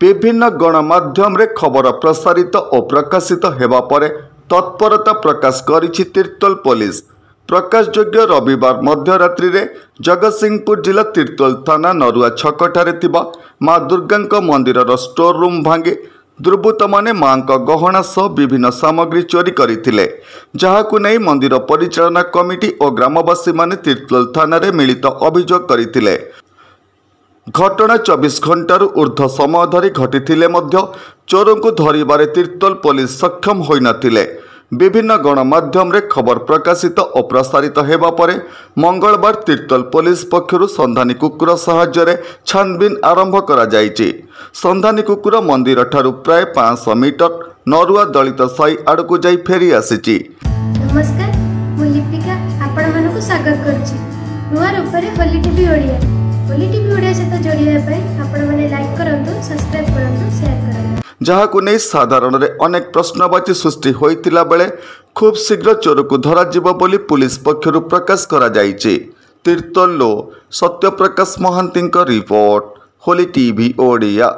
विभिन्न गणमाध्यम रे खबर प्रसारित और प्रकाशित हेबा परे तत्परता प्रकाश करिछि तिर्तोल पुलिस। प्रकाशयोग्य रविवार मध्यरात्रि रे जगतसिंहपुर जिला तिर्तोल थाना नरुआ छकठारे थिबा माँ दुर्गा मंदिर स्टोर रूम भांगी दुर्बृत्त माने मां गहना सह विभिन्न सामग्री चोरी करथिले, जहाकु नै मंदिर परिचालना कमिटी और ग्रामवासी माने तिर्तोल थाना रे मिलित अभियोग करथिले। घटना 24 घंटारू ऊर्ध्व समय धरी घटिथिले मध्य चोरों को धरिबारे तिर्तोल पुलिस सक्षम होई नथिले। विभिन्न गणमाध्यम रे खबर प्रकाशित और प्रसारित हेबा परे मंगलवार तिर्तोल पुलिस पक्षरु संधानी कुकुर सहाय्य रे छानबीन आरंभ करा जायछि। संधानी कुकुर मंदिर ठारू प्राय 500 मीटर नरुआ दलित साई आड़कू जाई फेरी आसीछि। नमस्कार, मु लिपिका आपण मानकु स्वागत करछि नुआ रूपरे होली टीवी ओडिया। होली टीवी ओडिया सहित जोड़िया पाई आपण माने लाइक करंतु, सब्सक्राइब करंतु, शेयर करंतु। जहाकु नै साधारण रे अनेक प्रश्नवाची सृष्टि होइतिला बेले खूब शीघ्र चोर को धरा जिवो बोली पुलिस पक्षरु प्रकाश करा जायछि। तिर्तोल सत्यप्रकाश महांती रिपोर्ट, होली टीवी ओडिया।